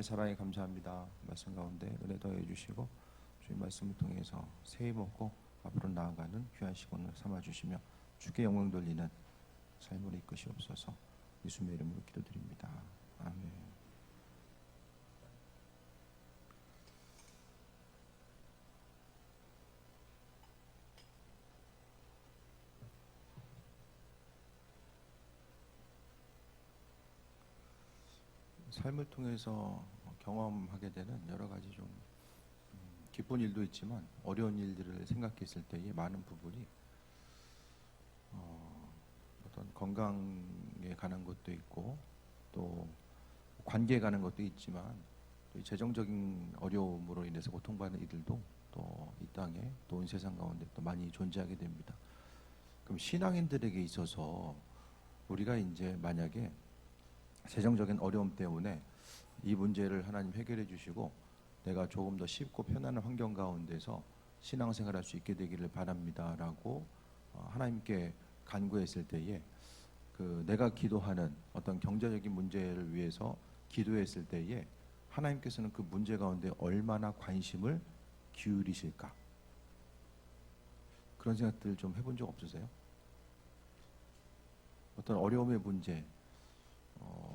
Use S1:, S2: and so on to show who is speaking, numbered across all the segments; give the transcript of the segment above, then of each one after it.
S1: 사랑에 감사합니다. 말씀 가운데 은혜 더해 주시고 주의 말씀을 통해서 새해 먹고 앞으로 나아가는 귀한 시간을 삼아 주시며 주께 영광 돌리는 삶으로 이끄시옵소서. 예수님의 이름으로 기도드립니다. 아멘. 삶을 통해서 경험하게 되는 여러 가지 좀 기쁜 일도 있지만 어려운 일들을 생각했을 때의 많은 부분이 어떤 건강에 관한 것도 있고 또 관계에 관한 것도 있지만 또 재정적인 어려움으로 인해서 고통받는 이들도 또 이 땅에 또 온 세상 가운데 또 많이 존재하게 됩니다. 그럼 신앙인들에게 있어서 우리가 이제 만약에 재정적인 어려움 때문에 이 문제를 하나님 해결해 주시고 내가 조금 더 쉽고 편안한 환경 가운데서 신앙생활할 수 있게 되기를 바랍니다라고 하나님께 간구했을 때에 내가 기도하는 어떤 경제적인 문제를 위해서 기도했을 때에 하나님께서는 그 문제 가운데 얼마나 관심을 기울이실까? 그런 생각들 좀 해본 적 없으세요? 어떤 어려움의 문제,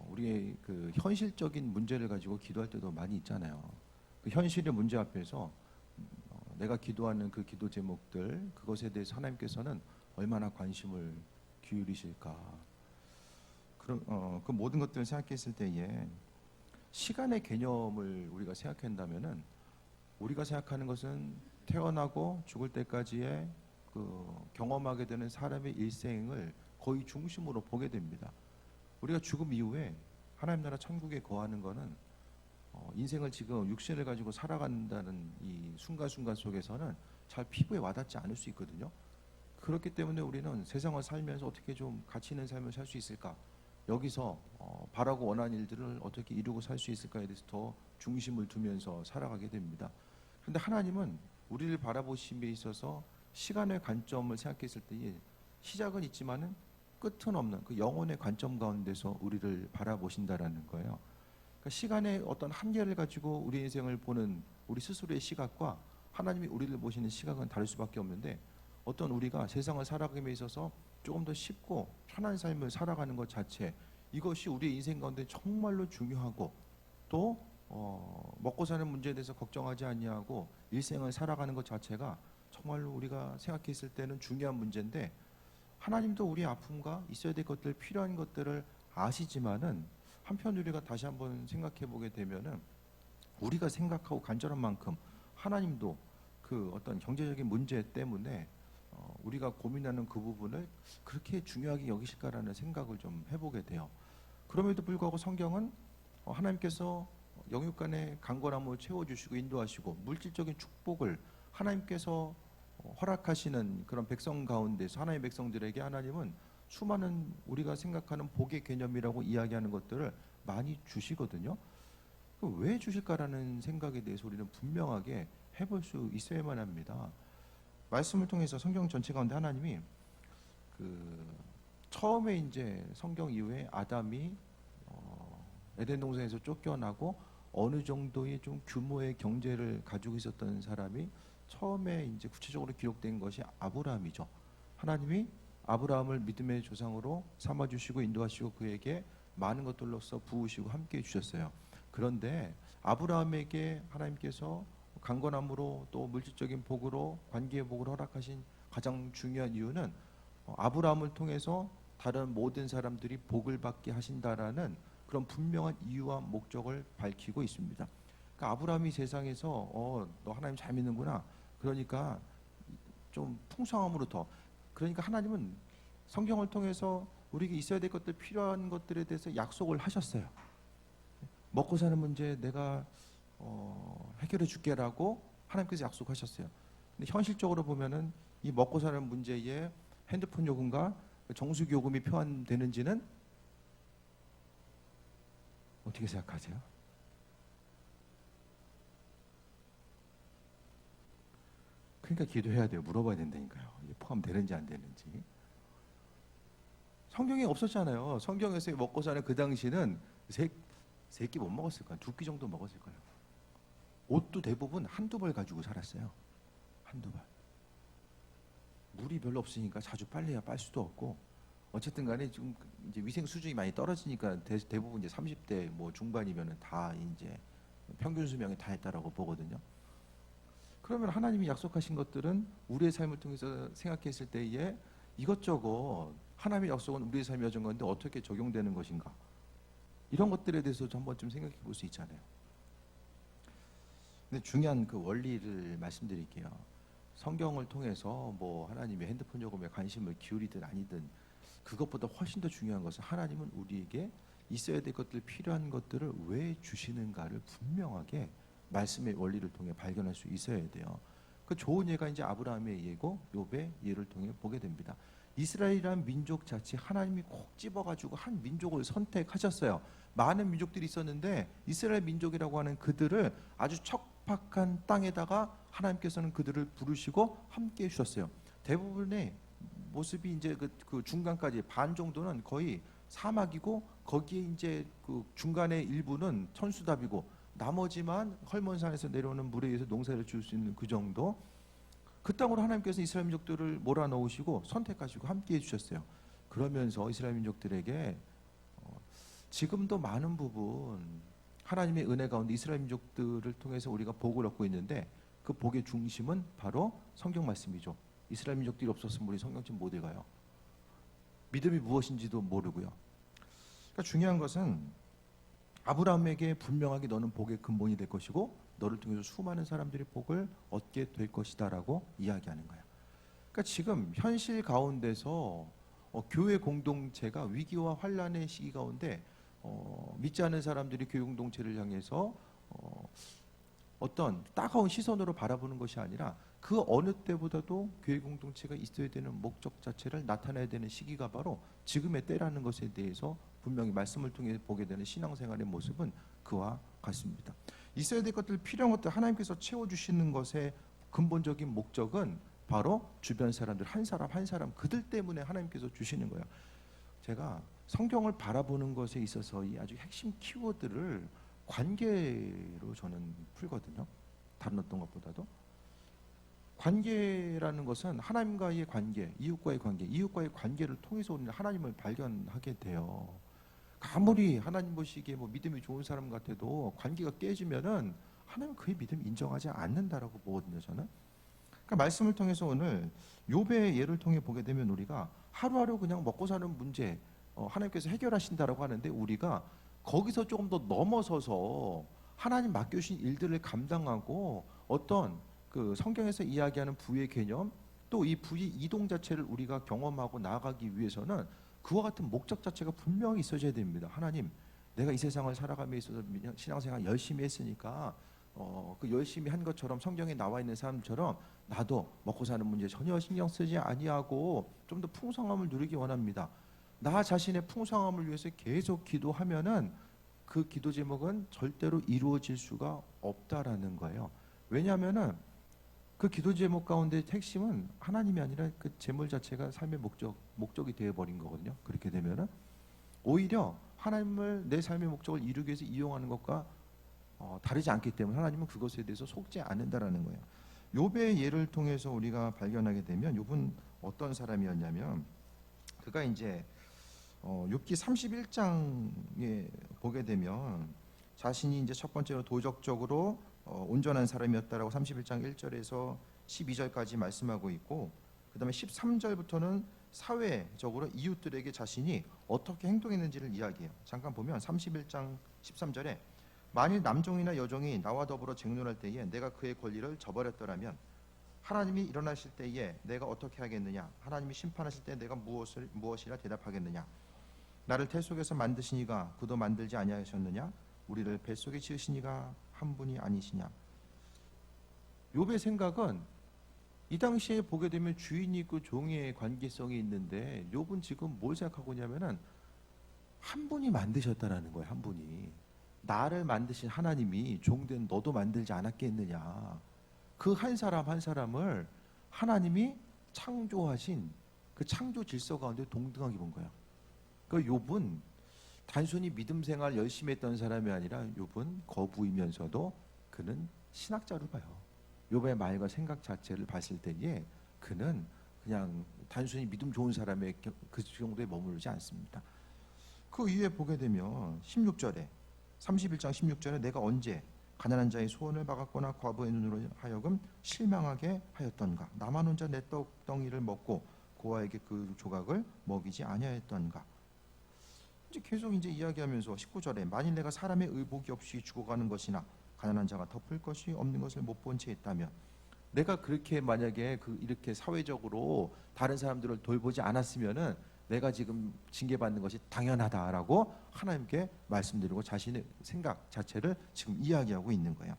S1: 우리의 그 현실적인 문제를 가지고 기도할 때도 많이 있잖아요. 그 현실의 문제 앞에서 내가 기도하는 그 기도 제목들, 그것에 대해서 하나님께서는 얼마나 관심을 기울이실까. 그 모든 것들을 생각했을 때에 시간의 개념을 우리가 생각한다면은 우리가 생각하는 것은 태어나고 죽을 때까지의 그 경험하게 되는 사람의 일생을 거의 중심으로 보게 됩니다. 우리가 죽음 이후에 하나님 나라 천국에 거하는 것은 인생을 지금 육신을 가지고 살아간다는 이 순간순간 속에서는 잘 피부에 와닿지 않을 수 있거든요. 그렇기 때문에 우리는 세상을 살면서 어떻게 좀 가치 있는 삶을 살 수 있을까, 여기서 바라고 원하는 일들을 어떻게 이루고 살 수 있을까에 대해서 더 중심을 두면서 살아가게 됩니다. 그런데 하나님은 우리를 바라보심에 있어서 시간의 관점을 생각했을 때에 시작은 있지만은 끝은 없는 그 영혼의 관점 가운데서 우리를 바라보신다라는 거예요. 그러니까 시간의 어떤 한계를 가지고 우리 인생을 보는 우리 스스로의 시각과 하나님이 우리를 보시는 시각은 다를 수밖에 없는데, 어떤 우리가 세상을 살아가기에 있어서 조금 더 쉽고 편한 삶을 살아가는 것 자체, 이것이 우리의 인생 가운데 정말로 중요하고 또 먹고 사는 문제에 대해서 걱정하지 아니하고 일생을 살아가는 것 자체가 정말로 우리가 생각했을 때는 중요한 문제인데, 하나님도 우리의 아픔과 있어야 될 것들, 필요한 것들을 아시지만은 한편 우리가 다시 한번 생각해 보게 되면은 우리가 생각하고 간절한 만큼 하나님도 그 어떤 경제적인 문제 때문에 우리가 고민하는 그 부분을 그렇게 중요하게 여기실까라는 생각을 좀 해보게 돼요. 그럼에도 불구하고 성경은 하나님께서 영육간의 강건함을 채워주시고 인도하시고 물질적인 축복을 하나님께서 허락하시는 그런 백성 가운데서 하나님의 백성들에게 하나님은 수많은 우리가 생각하는 복의 개념이라고 이야기하는 것들을 많이 주시거든요. 왜 주실까라는 생각에 대해서 우리는 분명하게 해볼 수 있어야만 합니다. 말씀을 통해서 성경 전체 가운데 하나님이 처음에 이제 성경 이후에 아담이 에덴 동산에서 쫓겨나고 어느 정도의 좀 규모의 경제를 가지고 있었던 사람이 처음에 이제 구체적으로 기록된 것이 아브라함이죠. 하나님이 아브라함을 믿음의 조상으로 삼아주시고 인도하시고 그에게 많은 것들로서 부으시고 함께 해주셨어요. 그런데 아브라함에게 하나님께서 강건함으로 또 물질적인 복으로 관계의 복을 허락하신 가장 중요한 이유는 아브라함을 통해서 다른 모든 사람들이 복을 받게 하신다라는 그런 분명한 이유와 목적을 밝히고 있습니다. 그러니까 아브라함이 세상에서 너 하나님 잘 믿는구나, 그러니까 좀 풍성함으로 더, 그러니까 하나님은 성경을 통해서 우리에게 있어야 될 것들, 필요한 것들에 대해서 약속을 하셨어요. 먹고 사는 문제 내가 해결해 줄게라고 하나님께서 약속하셨어요. 근데 현실적으로 보면은 이 먹고 사는 문제에 핸드폰 요금과 정수기 요금이 포함되는지는 어떻게 생각하세요? 그러니까 기도해야 돼요. 물어봐야 된다니까요. 이게 포함되는지 안 되는지. 성경에 없었잖아요. 성경에서 먹고 사는 그 당시는 세 끼 못 먹었을 거야. 두 끼 정도 먹었을 거야. 옷도 대부분 한두 벌 가지고 살았어요. 한두 벌. 물이 별로 없으니까 자주 빨래야 빨 수도 없고, 어쨌든 간에 좀 이제 위생 수준이 많이 떨어지니까 대부분 이제 30대 뭐 중반이면은 다 이제 평균 수명에 다 했다라고 보거든요. 그러면 하나님이 약속하신 것들은 우리의 삶을 통해서 생각했을 때에 이것저것 하나님의 약속은 우리의 삶에 여정 건데 어떻게 적용되는 것인가, 이런 것들에 대해서도 한번 좀 생각해 볼 수 있잖아요. 근데 중요한 그 원리를 말씀드릴게요. 성경을 통해서 뭐 하나님의 핸드폰 요금에 관심을 기울이든 아니든, 그것보다 훨씬 더 중요한 것은 하나님은 우리에게 있어야 될 것들, 필요한 것들을 왜 주시는가를 분명하게 말씀의 원리를 통해 발견할 수 있어야 돼요. 그 좋은 예가 이제 아브라함의 예고 욥의 예를 통해 보게 됩니다. 이스라엘이라는 민족 자체 하나님이 콕 집어가지고 한 민족을 선택하셨어요. 많은 민족들이 있었는데 이스라엘 민족이라고 하는 그들을 아주 척박한 땅에다가 하나님께서는 그들을 부르시고 함께 해주셨어요. 대부분의 모습이 이제 그 중간까지 반 정도는 거의 사막이고, 거기에 이제 그 중간의 일부는 천수답이고, 나머지만 헐몬산에서 내려오는 물에 의해서 농사를 지을 수 있는 그 정도. 그 땅으로 하나님께서 이스라엘 민족들을 몰아넣으시고 선택하시고 함께 해주셨어요. 그러면서 이스라엘 민족들에게 지금도 많은 부분 하나님의 은혜 가운데 이스라엘 민족들을 통해서 우리가 복을 얻고 있는데, 그 복의 중심은 바로 성경 말씀이죠. 이스라엘 민족들이 없었으면 우리 성경책 못 읽어요. 믿음이 무엇인지도 모르고요. 그러니까 중요한 것은 아브라함에게 분명하게 너는 복의 근본이 될 것이고 너를 통해서 수많은 사람들이 복을 얻게 될 것이다라고 이야기하는 거예요. 그러니까 지금 현실 가운데서 교회 공동체가 위기와 환란의 시기 가운데 믿지 않는 사람들이 교회 공동체를 향해서 어떤 따가운 시선으로 바라보는 것이 아니라 그 어느 때보다도 교회 공동체가 있어야 되는 목적 자체를 나타내야 되는 시기가 바로 지금의 때라는 것에 대해서 분명히 말씀을 통해 보게 되는 신앙생활의 모습은 그와 같습니다. 있어야 될 것들, 필요한 것들 하나님께서 채워주시는 것의 근본적인 목적은 바로 주변 사람들 한 사람 한 사람 그들 때문에 하나님께서 주시는 거예요. 제가 성경을 바라보는 것에 있어서 이 아주 핵심 키워드를 관계로 저는 풀거든요. 다른 어떤 것보다도. 관계라는 것은 하나님과의 관계, 이웃과의 관계, 이웃과의 관계를 통해서 우리는 하나님을 발견하게 돼요. 아무리 하나님 보시기에 뭐 믿음이 좋은 사람 같아도 관계가 깨지면은 하나님은 그의 믿음 인정하지 않는다라고 보거든요, 저는. 그러니까 말씀을 통해서 오늘 욥의 예를 통해 보게 되면 우리가 하루하루 그냥 먹고 사는 문제 하나님께서 해결하신다라고 하는데, 우리가 거기서 조금 더 넘어서서 하나님 맡겨주신 일들을 감당하고 어떤 그 성경에서 이야기하는 부의 개념, 또 이 부의 이동 자체를 우리가 경험하고 나아가기 위해서는 그와 같은 목적 자체가 분명히 있어져야 됩니다. 하나님, 내가 이 세상을 살아감에 있어서 신앙생활 열심히 했으니까 그 열심히 한 것처럼 성경에 나와 있는 사람처럼 나도 먹고 사는 문제 전혀 신경 쓰지 아니하고 좀 더 풍성함을 누리기 원합니다. 나 자신의 풍성함을 위해서 계속 기도하면은 그 기도 제목은 절대로 이루어질 수가 없다라는 거예요. 왜냐하면은 그 기도 제목 가운데 핵심은 하나님이 아니라 그 제물 자체가 삶의 목적이 되어버린 거거든요. 그렇게 되면은 오히려 하나님을 내 삶의 목적을 이루기 위해서 이용하는 것과 다르지 않기 때문에 하나님은 그것에 대해서 속지 않는다라는 거예요. 욥의 예를 통해서 우리가 발견하게 되면 욥은 어떤 사람이었냐면, 그가 이제 욥기 31장에 보게 되면 자신이 이제 첫 번째로 도덕적으로 온전한 사람이었다라고 31장 1절에서 12절까지 말씀하고 있고, 그다음에 13절부터는 사회적으로 이웃들에게 자신이 어떻게 행동했는지를 이야기해요. 잠깐 보면 31장 13절에 만일 남종이나 여종이 나와 더불어 쟁론할 때에 내가 그의 권리를 저버렸더라면 하나님이 일어나실 때에 내가 어떻게 하겠느냐? 하나님이 심판하실 때 내가 무엇이라 대답하겠느냐? 나를 태 속에서 만드시니가 그도 만들지 아니하셨느냐? 우리를 뱃속에 지으시니가 한 분이 아니시냐? 욥의 생각은 이 당시에 보게 되면 주인이 있고 종의 관계성이 있는데, 욥은 지금 뭘 생각하고 있냐면은 한 분이 만드셨다라는 거예요. 한 분이. 나를 만드신 하나님이 종된 너도 만들지 않았겠느냐? 그 한 사람 한 사람을 하나님이 창조하신 그 창조 질서 가운데 동등하게 본 거예요. 그 욥은 단순히 믿음 생활 열심히 했던 사람이 아니라 욥은 거부이면서도 그는 신학자로 봐요. 욥의 말과 생각 자체를 봤을 때에 그는 그냥 단순히 믿음 좋은 사람의 그 정도에 머무르지 않습니다. 그 이후에 보게 되면 16절에 31장 16절에 내가 언제 가난한 자의 소원을 막았거나 과부의 눈으로 하여금 실망하게 하였던가 나만 혼자 내 떡덩이를 먹고 고아에게 그 조각을 먹이지 아니하였던가. 이제 계속 이제 이야기하면서 19절에 만일 내가 사람의 의복이 없이 죽어가는 것이나 가난한 자가 덮을 것이 없는 것을 못 본 채 있다면, 내가 그렇게 만약에 이렇게 사회적으로 다른 사람들을 돌보지 않았으면은 내가 지금 징계받는 것이 당연하다라고 하나님께 말씀드리고 자신의 생각 자체를 지금 이야기하고 있는 거예요.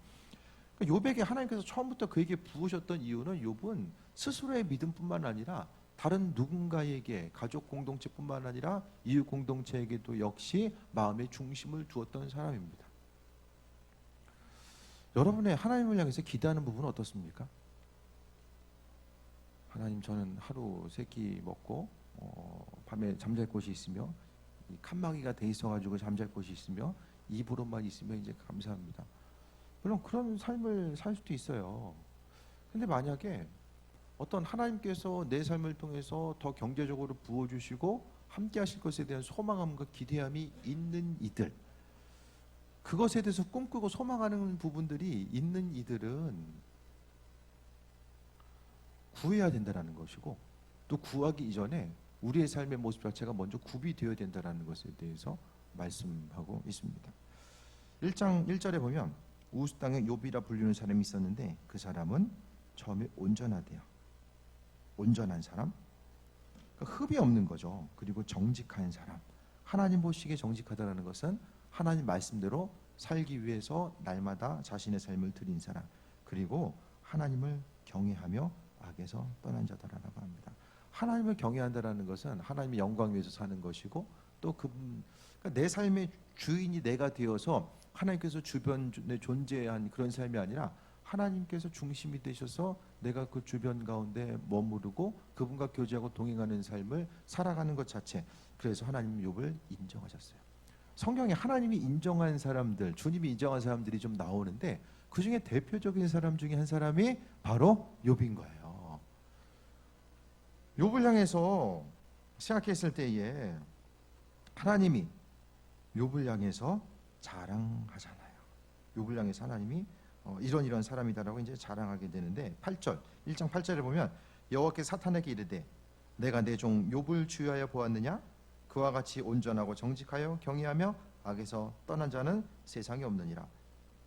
S1: 그러니까 욥에게 하나님께서 처음부터 그에게 부으셨던 이유는 욥은 스스로의 믿음뿐만 아니라 다른 누군가에게 가족 공동체뿐만 아니라 이웃 공동체에게도 역시 마음의 중심을 두었던 사람입니다. 여러분의 하나님을 향해서 기도하는 부분은 어떻습니까? 하나님, 저는 하루 세 끼 먹고 밤에 잠잘 곳이 있으며 칸막이가 돼 있어가지고 잠잘 곳이 있으며 입으로만 있으면 이제 감사합니다. 물론 그런 삶을 살 수도 있어요. 근데 만약에 어떤 하나님께서 내 삶을 통해서 더 경제적으로 부어주시고 함께 하실 것에 대한 소망함과 기대함이 있는 이들, 그것에 대해서 꿈꾸고 소망하는 부분들이 있는 이들은 구해야 된다는 것이고, 또 구하기 이전에 우리의 삶의 모습 자체가 먼저 구비되어야 된다는 것에 대해서 말씀하고 있습니다. 1장 1절에 보면 우스 땅에 욥이라 불리는 사람이 있었는데 그 사람은 처음에 온전하대요. 온전한 사람, 그러니까 흡이 없는 거죠. 그리고 정직한 사람. 하나님 보시기에 정직하다는 것은 하나님 말씀대로 살기 위해서 날마다 자신의 삶을 드린 사람, 그리고 하나님을 경외하며 악에서 떠난 자다라고 합니다. 하나님을 경외한다라는 것은 하나님의 영광 위해서 사는 것이고, 또 그러니까 내 삶의 주인이 내가 되어서 하나님께서 주변에 존재한 그런 삶이 아니라 하나님께서 중심이 되셔서 내가 그 주변 가운데 머무르고 그분과 교제하고 동행하는 삶을 살아가는 것 자체, 그래서 하나님 욥을 인정하셨어요. 성경에 하나님이 인정한 사람들, 주님이 인정한 사람들이 좀 나오는데 그 중에 대표적인 사람 중에 한 사람이 바로 욥인 거예요. 욥을 향해서 생각했을 때에 하나님이 욥을 향해서 자랑하잖아요. 욥을 향해서 하나님이 이런 사람이다라고 이제 자랑하게 되는데 8절, 1장 8절에 보면 여호와께서 사탄에게 이르되 내가 내 종 욥을 주의하여 보았느냐? 그와 같이 온전하고 정직하여 경외하며 악에서 떠난 자는 세상에 없느니라.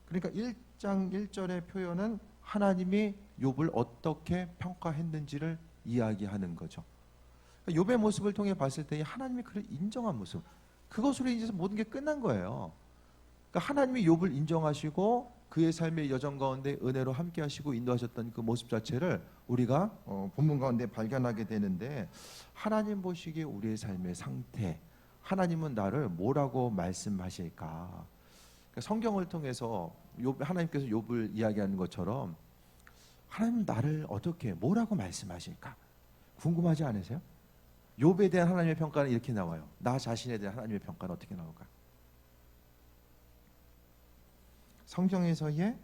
S1: 그러니까 1장 1절의 표현은 하나님이 욥을 어떻게 평가했는지를 이야기하는 거죠. 욥의 모습을 통해 봤을 때 하나님이 그를 인정한 모습, 그것으로 인해서 모든 게 끝난 거예요. 그러니까 하나님이 욥을 인정하시고 그의 삶의 여정 가운데 은혜로 함께 하시고 인도하셨던 그 모습 자체를 우리가 본문 가운데 발견하게 되는데, 하나님 보시기에 우리의 삶의 상태, 하나님은 나를 뭐라고 말씀하실까? 그러니까 성경을 통해서 하나님께서 욥을 이야기하는 것처럼 하나님 나를 어떻게 뭐라고 말씀하실까? 궁금하지 않으세요? 욥에 대한 하나님의 평가는 이렇게 나와요. 나 자신에 대한 하나님의 평가는 어떻게 나올까? 성경에서의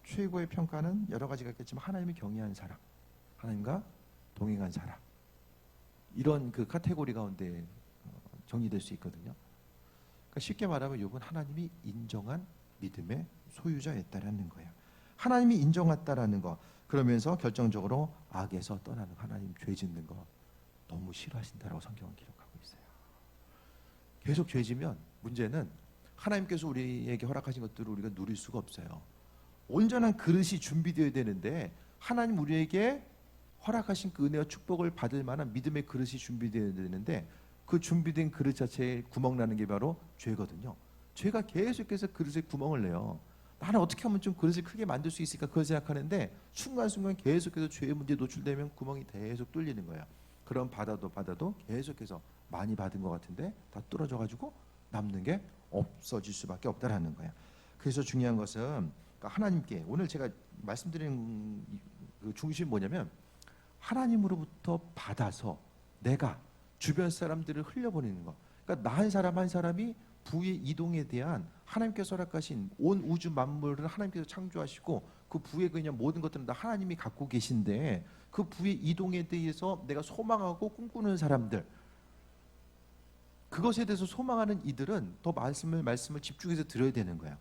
S1: 최고의 평가는 여러 가지가 있겠지만 하나님을 경외한 사람, 하나님과 동행한 사람, 이런 그 카테고리 가운데 정리될 수 있거든요. 그러니까 쉽게 말하면 욥은 하나님이 인정한 믿음의 소유자였다라는 거예요. 하나님이 인정했다라는 거, 그러면서 결정적으로 악에서 떠나는, 하나님 죄 짓는 거 너무 싫어하신다라고 성경은 기록하고 있어요. 계속 죄 지면 문제는 하나님께서 우리에게 허락하신 것들을 우리가 누릴 수가 없어요. 온전한 그릇이 준비되어야 되는데 하나님 우리에게 허락하신 그 은혜와 축복을 받을 만한 믿음의 그릇이 준비되어야 되는데 그 준비된 그릇 자체에 구멍 나는 게 바로 죄거든요. 죄가 계속해서 그릇에 구멍을 내요. 나는 어떻게 하면 좀 그릇을 크게 만들 수 있을까 그걸 생각하는데 순간순간 계속해서 죄의 문제에 노출되면 구멍이 계속 뚫리는 거예요. 그럼 받아도 계속해서 많이 받은 것 같은데 다 뚫어져가지고 남는 게 없어질 수밖에 없다라는 거예요. 그래서 중요한 것은 그러니까 하나님께 오늘 제가 말씀드린 그 중심이 뭐냐면 하나님으로부터 받아서 내가 주변 사람들을 흘려보내는 거. 그러니까 나 한 사람 한 사람이 부의 이동에 대한 하나님께서 허락하신 온 우주 만물을 하나님께서 창조하시고 그 부의 그냥 모든 것들은 다 하나님이 갖고 계신데 그 부의 이동에 대해서 내가 소망하고 꿈꾸는 사람들, 그것에 대해서 소망하는 이들은 더 말씀을 집중해서 들어야 되는 거야.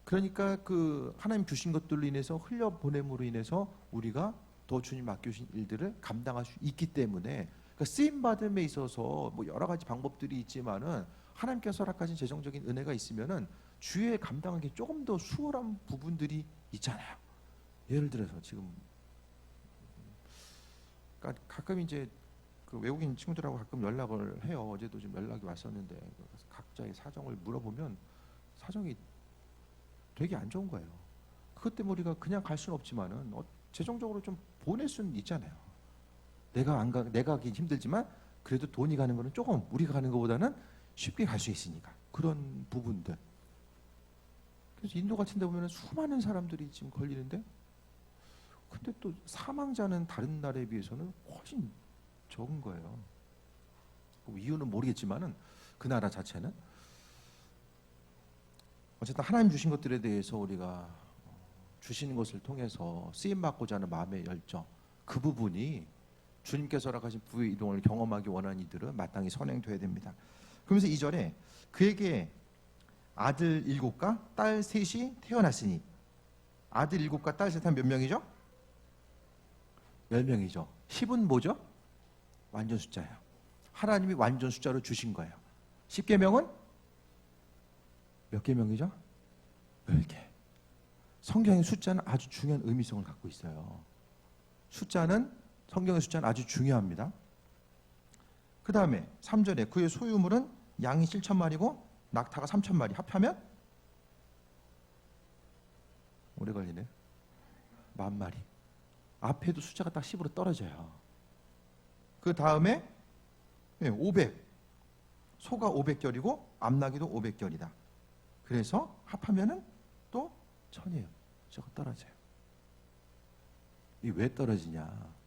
S1: 그러니까 그 하나님 주신 것들로 인해서 흘려 보냄으로 인해서 우리가 더 주님 맡겨주신 일들을 감당할 수 있기 때문에, 그러니까 쓰임 받음에 있어서 뭐 여러 가지 방법들이 있지만은 하나님께서 허락하신 재정적인 은혜가 있으면은 주에 감당하기 조금 더 수월한 부분들이 있잖아요. 예를 들어서 지금 그러니까 가끔 이제 그 외국인 친구들하고 가끔 연락을 해요. 어제도 좀 연락이 왔었는데 각자의 사정을 물어보면 사정이 되게 안 좋은 거예요. 그것 때문에 우리가 그냥 갈 수는 없지만은 재정적으로 좀 보낼 수는 있잖아요. 내가 가기 힘들지만 그래도 돈이 가는 거는 조금 우리가 가는 것보다는 쉽게 갈 수 있으니까 그런 부분들. 그래서 인도 같은 데 보면 수많은 사람들이 지금 걸리는데 근데 또 사망자는 다른 나라에 비해서는 훨씬 적은 거예요. 이유는 모르겠지만은 그 나라 자체는 어쨌든 하나님 주신 것들에 대해서 우리가 주시는 것을 통해서 쓰임 받고자 하는 마음의 열정, 그 부분이 주님께서 허락하신 부의 이동을 경험하기 원하는 이들은 마땅히 선행돼야 됩니다. 그러면서 2절에 그에게 아들 7과 딸 3이 태어났으니, 아들 7과 딸 3은 몇 명이죠? 10명이죠. 10은 뭐죠? 완전 숫자예요. 하나님이 완전 숫자로 주신 거예요. 10계명은 몇 계명이죠? 10개. 성경의 숫자는 아주 중요한 의미성을 갖고 있어요. 성경의 숫자는 아주 중요합니다. 그 다음에 3절에 그의 소유물은 양이 7,000마리고 낙타가 3,000마리 합하면 오래 걸리네. 10,000마리. 앞에도 숫자가 딱 10으로 떨어져요. 그 다음에 500. 소가 500결이고 암나귀도 500결이다. 그래서 합하면은 또 1,000이에요. 숫자가 떨어져요. 이 왜 떨어지냐?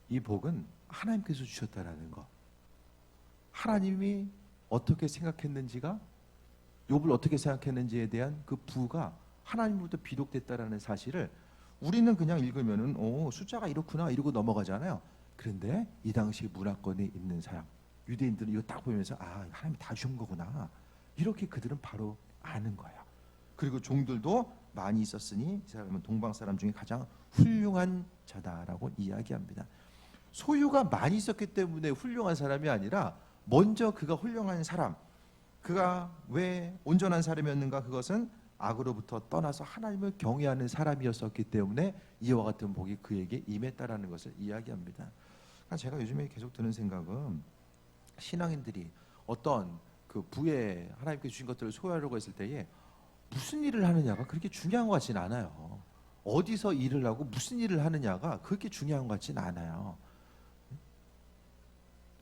S1: 이 복은 하나님께서 주셨다라는 거. 하나님이 어떻게 생각했는지가, 욥을 어떻게 생각했는지에 대한 그 부가 하나님으로부터 비독됐다라는 사실을 우리는 그냥 읽으면은 숫자가 이렇구나 이러고 넘어가잖아요. 그런데 이 당시 문화권에 있는 사람, 유대인들은 이거 딱 보면서 하나님이 다 주신 거구나, 이렇게 그들은 바로 아는 거예요. 그리고 종들도 많이 있었으니 이 사람은 동방 사람 중에 가장 훌륭한 자다라고 이야기합니다. 소유가 많이 있었기 때문에 훌륭한 사람이 아니라 먼저 그가 훌륭한 사람, 그가 왜 온전한 사람이었는가? 그것은 악으로부터 떠나서 하나님을 경외하는 사람이었었기 때문에 이와 같은 복이 그에게 임했다라는 것을 이야기합니다. 그러니까 제가 요즘에 계속 드는 생각은 신앙인들이 어떤 그 부에 하나님께 주신 것들을 소유하려고 했을 때에 무슨 일을 하느냐가 그렇게 중요한 것 같지는 않아요. 어디서 일을 하고 무슨 일을 하느냐가 그렇게 중요한 것 같지는 않아요.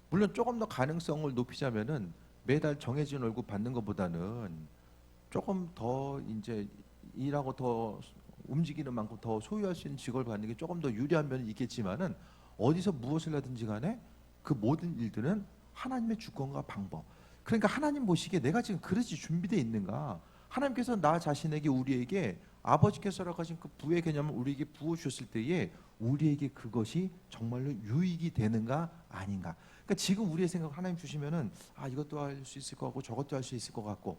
S1: 물론 조금 더 가능성을 높이자면은 매달 정해진 월급 받는 것보다는 조금 더 이제 일하고 더 움직이는 만큼 더 소유할 수 있는 직업을 갖는 게 조금 더 유리한 면이 있겠지만은 어디서 무엇을 하든지 간에 그 모든 일들은 하나님의 주권과 방법. 그러니까 하나님 보시기에 내가 지금 그릇이 준비되어 있는가? 하나님께서 나 자신에게 우리에게 아버지께서 허락하신 그 부의 개념을 우리에게 부어주셨을 때에 우리에게 그것이 정말로 유익이 되는가 아닌가? 그러니까 지금 우리의 생각 하나님 주시면은 이것도 할 수 있을 것 같고 저것도 할 수 있을 것 같고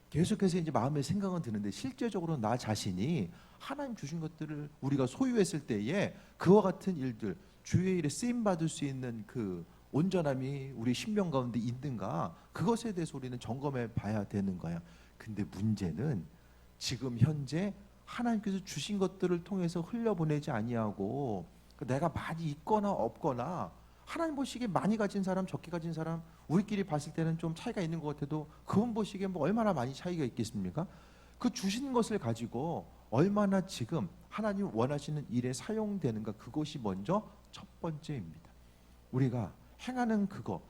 S1: 계속해서 이제 마음에 생각은 드는데 실제적으로 나 자신이 하나님 주신 것들을 우리가 소유했을 때에 그와 같은 일들, 주의 일에 쓰임 받을 수 있는 그 온전함이 우리 신명 가운데 있는가? 그것에 대해서 우리는 점검해 봐야 되는 거야. 근데 문제는 지금 현재 하나님께서 주신 것들을 통해서 흘려보내지 아니하고 내가 많이 있거나 없거나, 하나님 보시기에 많이 가진 사람 적게 가진 사람 우리끼리 봤을 때는 좀 차이가 있는 것 같아도 그분 보시기에 뭐 얼마나 많이 차이가 있겠습니까? 그 주신 것을 가지고 얼마나 지금 하나님 원하시는 일에 사용되는가, 그것이 먼저 첫 번째입니다. 우리가 행하는 그거,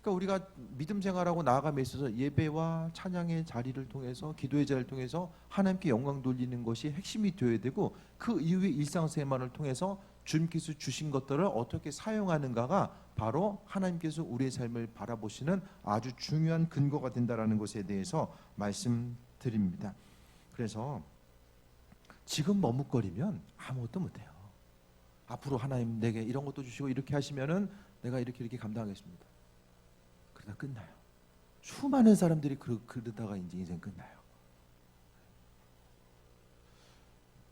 S1: 그러니까 우리가 믿음 생활하고 나아감에 있어서 예배와 찬양의 자리를 통해서 기도의 자리를 통해서 하나님께 영광 돌리는 것이 핵심이 되어야 되고 그 이후의 일상생활을 통해서 주님께서 주신 것들을 어떻게 사용하는가가 바로 하나님께서 우리의 삶을 바라보시는 아주 중요한 근거가 된다라는 것에 대해서 말씀드립니다. 그래서 지금 머뭇거리면 아무것도 못해요. 앞으로 하나님 내게 이런 것도 주시고 이렇게 하시면은 내가 이렇게 감당하겠습니다. 그러다 끝나요. 수많은 사람들이 그러다가 이제 인생 끝나요.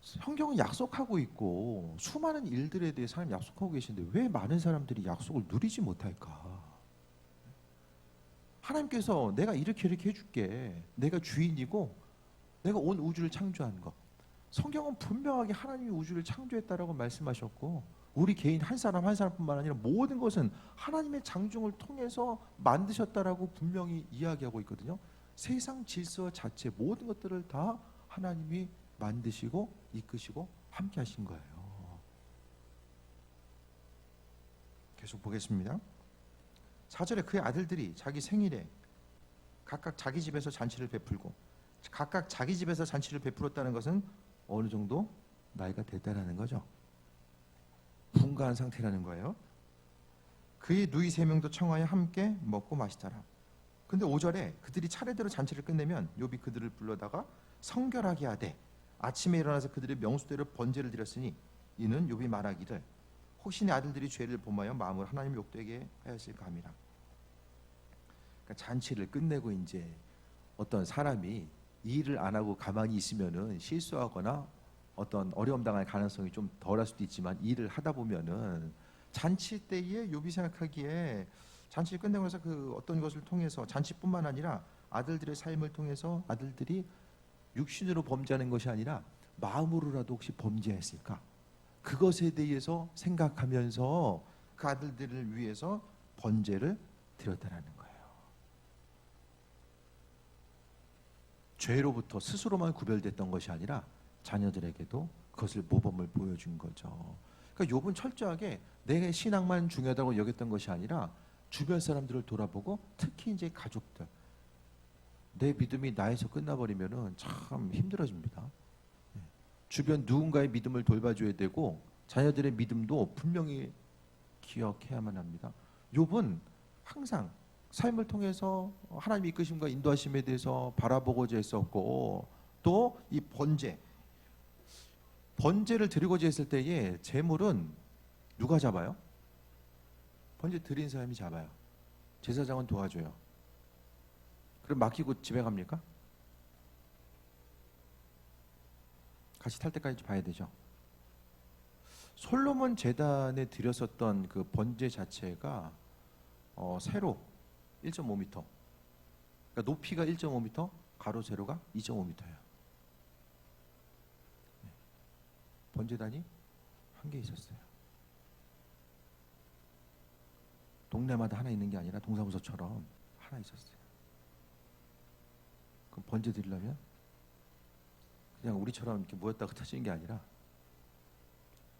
S1: 성경은 약속하고 있고 수많은 일들에 대해 하나님 약속하고 계신데 왜 많은 사람들이 약속을 누리지 못할까? 하나님께서 내가 이렇게 해줄게. 내가 주인이고 내가 온 우주를 창조한 것. 성경은 분명하게 하나님이 우주를 창조했다라고 말씀하셨고 우리 개인 한 사람 한 사람뿐만 아니라 모든 것은 하나님의 장중을 통해서 만드셨다라고 분명히 이야기하고 있거든요. 세상 질서 자체 모든 것들을 다 하나님이 만드시고 이끄시고 함께 하신 거예요. 계속 보겠습니다. 4절에 그의 아들들이 자기 생일에 각각 자기 집에서 잔치를 베풀고 각각 자기 집에서 잔치를 베풀었다는 것은 어느 정도 나이가 됐다라는 거죠. 분가한 상태라는 거예요. 그의 누이 3명도 청하여 함께 먹고 마시더라. 근데 5절에 그들이 차례대로 잔치를 끝내면 욥이 그들을 불러다가 성결하게 하되 아침에 일어나서 그들의 명수대로 번제를 드렸으니 이는 욥이 말하기를 혹시 내 아들들이 죄를 범하여 마음을 하나님 욕되게 하였을까 함이라. 그러니까 잔치를 끝내고 이제 어떤 사람이 일을 안 하고 가만히 있으면은 실수하거나 어떤 어려움 당할 가능성이 좀 덜할 수도 있지만 일을 하다 보면은 잔치 때에 욥이 생각하기에 잔치를 끝내고 나서 그 어떤 것을 통해서 잔치뿐만 아니라 아들들의 삶을 통해서 아들들이 육신으로 범죄하는 것이 아니라 마음으로라도 혹시 범죄했을까? 그것에 대해서 생각하면서 그 아들들을 위해서 번제를 드렸다라는 거예요. 죄로부터 스스로만 구별됐던 것이 아니라 자녀들에게도 그것을 모범을 보여준 거죠. 그러니까 욥은 철저하게 내 신앙만 중요하다고 여겼던 것이 아니라 주변 사람들을 돌아보고 특히 이제 가족들 내 믿음이 나에서 끝나버리면은 참 힘들어집니다. 주변 누군가의 믿음을 돌봐줘야 되고 자녀들의 믿음도 분명히 기억해야만 합니다. 욥은 항상 삶을 통해서 하나님의 이끄심과 인도하심에 대해서 바라보고자 했었고 또 이 번제를 드리고자 했을 때에 제물은 누가 잡아요? 번제 드린 사람이 잡아요. 제사장은 도와줘요. 그럼 맡기고 집에 갑니까? 같이 탈 때까지 봐야 되죠. 솔로몬 제단에 드렸었던 그 번제 자체가 세로 1.5m, 그러니까 높이가 1.5m, 가로 세로가 2.5m예요. 번제단이 한 개 있었어요. 동네마다 하나 있는 게 아니라 동사무소처럼 하나 있었어요. 그럼 번제 드리려면 그냥 우리처럼 이렇게 모였다 흩어지는 게 아니라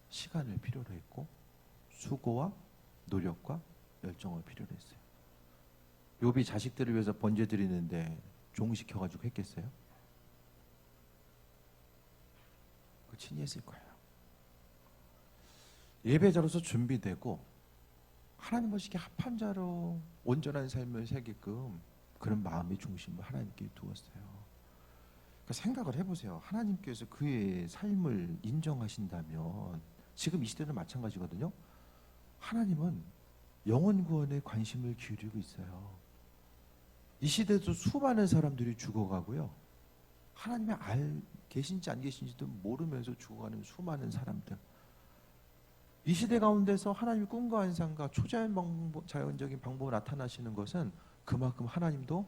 S1: 시간을 필요로 했고 수고와 노력과 열정을 필요로 했어요. 욥이 자식들을 위해서 번제 드리는데 종시켜가지고 했겠어요? 그 친히 했을 거예요. 예배자로서 준비되고 하나님 보시기에 합한 자로 온전한 삶을 살게끔 그런 마음의 중심을 하나님께 두었어요. 그러니까 생각을 해보세요. 하나님께서 그의 삶을 인정하신다면 지금 이 시대는 마찬가지거든요. 하나님은 영혼 구원에 관심을 기울이고 있어요. 이 시대도 수많은 사람들이 죽어가고요. 하나님이 계신지 안 계신지도 모르면서 죽어가는 수많은 사람들. 이 시대 가운데서 하나님의 꿈과 환상과 초자연적인 방법으로 나타나시는 것은 그만큼 하나님도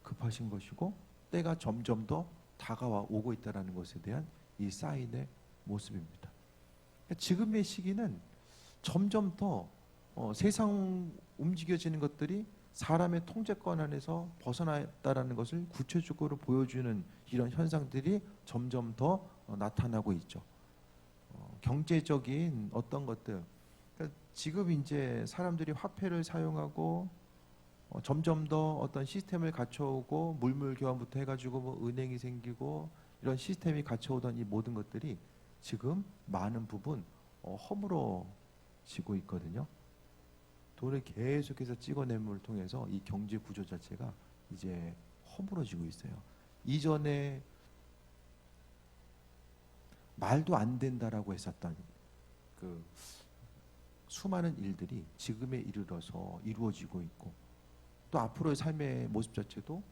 S1: 급하신 것이고 때가 점점 더 다가와 오고 있다는 것에 대한 이 사인의 모습입니다. 지금의 시기는 점점 더 세상 움직여지는 것들이 사람의 통제권 안에서 벗어났다는 것을 구체적으로 보여주는 이런 현상들이 점점 더 나타나고 있죠. 경제적인 어떤 것들, 그러니까 지금 이제 사람들이 화폐를 사용하고 점점 더 어떤 시스템을 갖춰오고 물물 교환부터 해가지고 뭐 은행이 생기고 이런 시스템이 갖춰오던 이 모든 것들이 지금 많은 부분 허물어지고 있거든요. 돈을 계속해서 찍어냄을 통해서 이 경제 구조 자체가 이제 허물어지고 있어요. 이전에 말도 안 된다라고 했었던 그 수많은 일들이 지금에 이르러서 이루어지고 있고, 또 앞으로의 삶의 모습 자체도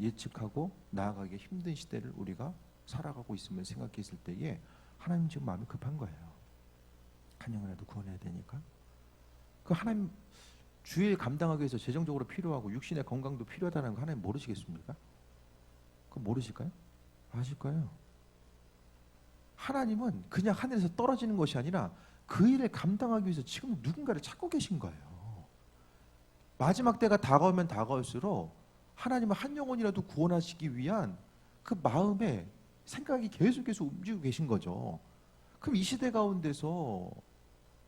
S1: 예측하고 나아가기 힘든 시대를 우리가 살아가고 있으면 생각했을 때에 하나님 지금 마음이 급한 거예요. 한 영이라도 구원해야 되니까. 그 하나님 주일 감당하기 위해서 재정적으로 필요하고 육신의 건강도 필요하다는 거 하나님 모르시겠습니까? 그거 모르실까요? 아실 거예요. 하나님은 그냥 하늘에서 떨어지는 것이 아니라 그 일을 감당하기 위해서 지금 누군가를 찾고 계신 거예요. 마지막 때가 다가오면 다가올수록 하나님은 한 영혼이라도 구원하시기 위한 그 마음에 생각이 계속해서 움직이고 계신 거죠. 그럼 이 시대 가운데서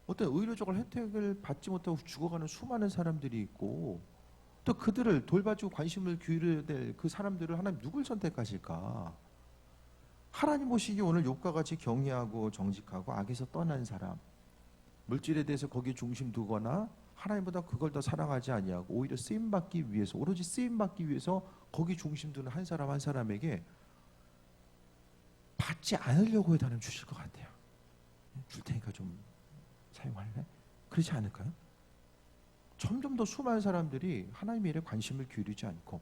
S1: 어떤 의료적인 혜택을 받지 못하고 죽어가는 수많은 사람들이 있고, 또 그들을 돌봐주고 관심을 기울여야 될 그 사람들을 하나님 누굴 선택하실까? 하나님 보시기에 오늘 욥과 같이 경외하고 정직하고 악에서 떠난 사람, 물질에 대해서 거기에 중심 두거나 하나님보다 그걸 더 사랑하지 아니하고 오히려 쓰임받기 위해서, 오로지 쓰임받기 위해서 거기 중심 두는 한 사람 한 사람에게 받지 않으려고 해도 하나님 주실 것 같아요. 줄 테니까 좀 사용할래? 그렇지 않을까요? 점점 더 수많은 사람들이 하나님의 일에 관심을 기울이지 않고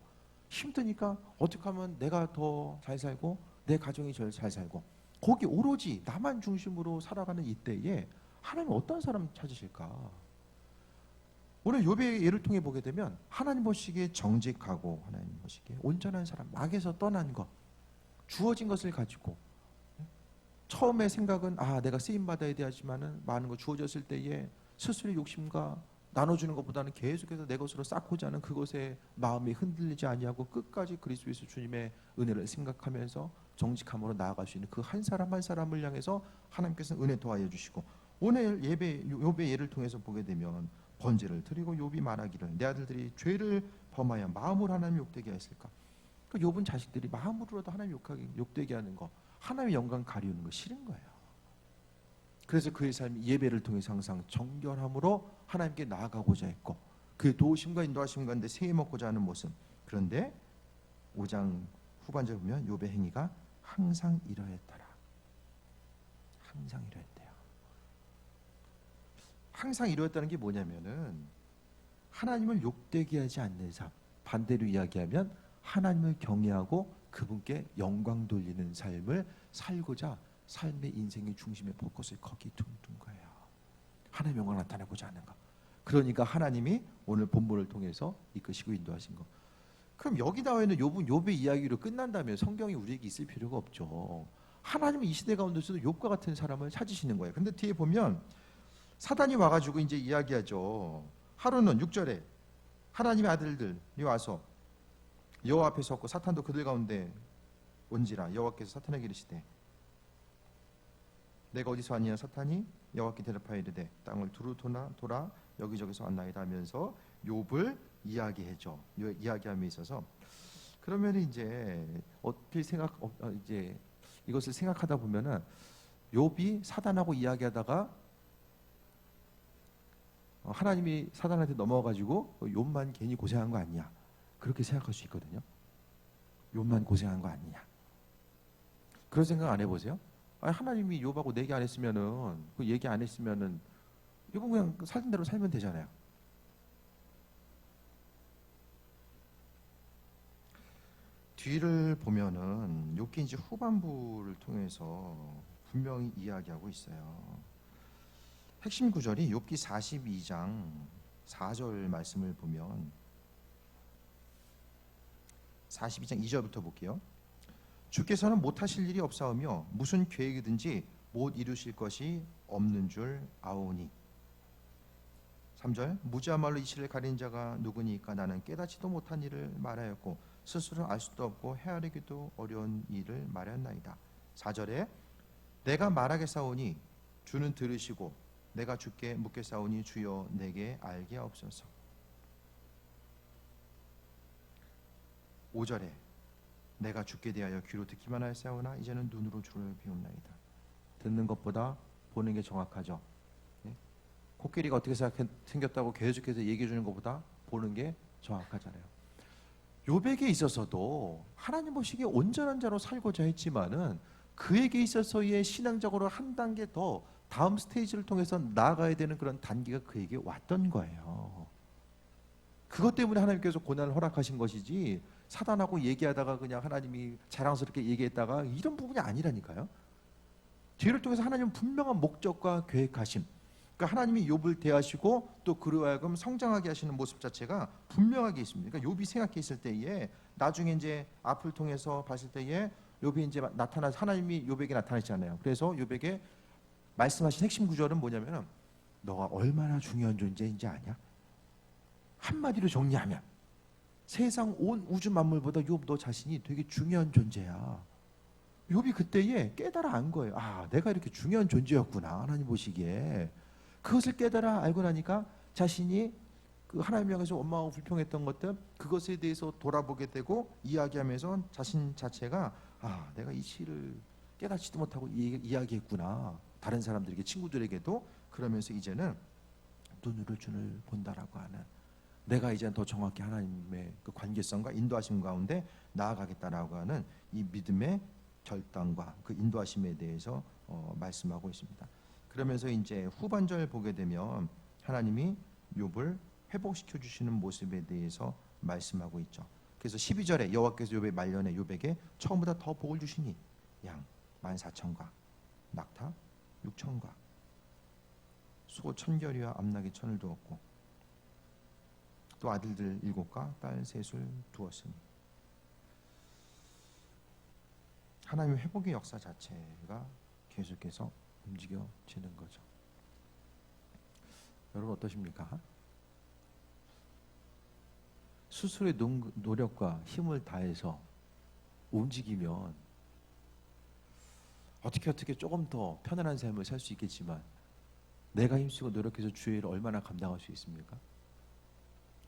S1: 힘드니까 어떻게 하면 내가 더 잘 살고 내 가정이 제일 잘 살고 거기 오로지 나만 중심으로 살아가는 이때에 하나님 어떤 사람 찾으실까? 오늘 욥의 예를 통해 보게 되면 하나님 보시기에 정직하고 하나님 보시기에 온전한 사람, 악에서 떠난 것, 주어진 것을 가지고 처음에 생각은 내가 쓰임 받아야 되지만은 많은 거 주어졌을 때에 스스로의 욕심과 나눠주는 것보다는 계속해서 내 것으로 쌓고자 하는 그것에 마음이 흔들리지 아니하고 끝까지 그리스도 예수 주님의 은혜를 생각하면서 정직함으로 나아갈 수 있는 그 한 사람 한 사람을 향해서 하나님께서 은혜 더하여 주시고, 오늘 욥의 예를 통해서 보게 되면 번제를 드리고 욥이 말하기를 내 아들들이 죄를 범하여 마음으로 하나님 욕되게 했을까? 그 욥은 자식들이 마음으로라도 하나님 욕되게 하는 거, 하나님의 영광 가리우는 거 싫은 거예요. 그래서 그의 삶이 예배를 통해서 항상 정결함으로 하나님께 나아가고자 했고, 그의 도우심과 인도하심 가운데 새해 먹고자 하는 모습. 그런데 5장 후반절 보면 욥의 행위가 항상 이러했더라. 항상 이러했대요. 항상 이러했다는 게 뭐냐면은 하나님을 욕되게 하지 않는 삶, 반대로 이야기하면 하나님을 경외하고 그분께 영광 돌리는 삶을 살고자 삶의 인생의 중심에 포커스를 거기 둔 거예요. 하나님의 영광을 나타내고자 하는 거. 그러니까 하나님이 오늘 본문을 통해서 이끄시고 인도하신 거. 그럼 여기 나와 있는 욥의 이야기로 끝난다면 성경이 우리에게 있을 필요가 없죠. 하나님은 이 시대 가운데서도 욥과 같은 사람을 찾으시는 거예요. 근데 뒤에 보면 사단이 와가지고 이제 이야기하죠. 하루는 6절에 하나님의 아들들이 와서 여호와 앞에 섰고 사탄도 그들 가운데 온지라 여호와께서 사탄에게 이르시되 내가 어디서 왔냐? 사탄이 여호와께 대답하여 이르되 땅을 두루 돌아 여기저기서 왔나이다 하면서 욥을 이야기해줘. 이야기함에 있어서 그러면 이제 어떻게 이제 이것을 생각하다 보면은 욥이 사단하고 이야기하다가 하나님이 사단한테 넘어가지고 욥만 괜히 고생한 거 아니냐, 그렇게 생각할 수 있거든요. 욥만 고생한 거 아니냐, 그런 생각 안 해보세요? 하나님이 욥하고 얘기 안 했으면은, 그 얘기 안 했으면은 욥은 그냥 살던 대로 살면 되잖아요. 뒤를 보면은 욥기 이제 후반부를 통해서 분명히 이야기하고 있어요. 핵심 구절이 욥기 42장 4절 말씀을 보면 42장 2절부터 볼게요. 주께서는 못하실 일이 없사오며 무슨 계획이든지 못 이루실 것이 없는 줄 아오니. 3절 무지한 말로 이치를 가린 자가 누구니까 나는 깨닫지도 못한 일을 말하였고 스스로 알 수도 없고 헤아리기도 어려운 일을 말했나이다. 4절에 내가 말하겠사오니 주는 들으시고 내가 주께 묻겠사오니 주여 내게 알게 하옵소서. 5절에 내가 주께 대하여 귀로 듣기만 하였사오나 이제는 눈으로 주를 배움나이다. 듣는 것보다 보는 게 정확하죠. 네? 코끼리가 어떻게 생겼다고 계속해서 얘기해 주는 것보다 보는 게 정확하잖아요. 욥에게 있어서도 하나님 보시기에 온전한 자로 살고자 했지만은 그에게 있어서의 신앙적으로 한 단계 더 다음 스테이지를 통해서 나아가야 되는 그런 단계가 그에게 왔던 거예요. 그것 때문에 하나님께서 고난을 허락하신 것이지 사단하고 얘기하다가 그냥 하나님이 자랑스럽게 얘기했다가 이런 부분이 아니라니까요. 뒤를 통해서 하나님은 분명한 목적과 계획하심, 그러니까 하나님이 욥을 대하시고 또 그로 하여금 성장하게 하시는 모습 자체가 분명하게 있습니다. 그러니까 욥이 생각했을 때에 나중에 이제 앞을 통해서 봤을 때에 욥이 이제 나타나서 하나님이 욥에게 나타나시잖아요. 그래서 욥에게 말씀하신 핵심 구절은 뭐냐면은 너가 얼마나 중요한 존재인지 아냐? 한마디로 정리하면 세상 온 우주 만물보다 욥 너 자신이 되게 중요한 존재야. 욥이 그때에 깨달아 안 거예요. 아, 내가 이렇게 중요한 존재였구나. 하나님 보시기에. 그것을 깨달아 알고 나니까 자신이 그 하나님 향해서 원망하고 불평했던 것들 그것에 대해서 돌아보게 되고 이야기하면서 자신 자체가 아, 내가 이 시를 깨닫지도 못하고 이야기했구나. 다른 사람들에게 친구들에게도 그러면서 이제는 눈으로 주를 본다라고 하는 내가 이제는 더 정확히 하나님의 그 관계성과 인도하심 가운데 나아가겠다라고 하는 이 믿음의 결단과 그 인도하심에 대해서 말씀하고 있습니다. 그러면서 이제 후반절 보게 되면 하나님이 욥을 회복시켜 주시는 모습에 대해서 말씀하고 있죠. 그래서 12절에 여호와께서 욥의 말년에 욥에게 처음보다 더 복을 주시니 양 14,000과 낙타 6,000과 소 1,000결이와 암나귀 1,000을 두었고 또 아들들 7과 딸 셋을 두었으니 하나님의 회복의 역사 자체가 계속해서 움직여지는 거죠. 여러분 어떠십니까? 스스로의 노력과 힘을 다해서 움직이면 어떻게 조금 더 편안한 삶을 살 수 있겠지만 내가 힘쓰고 노력해서 주의 일을 얼마나 감당할 수 있습니까?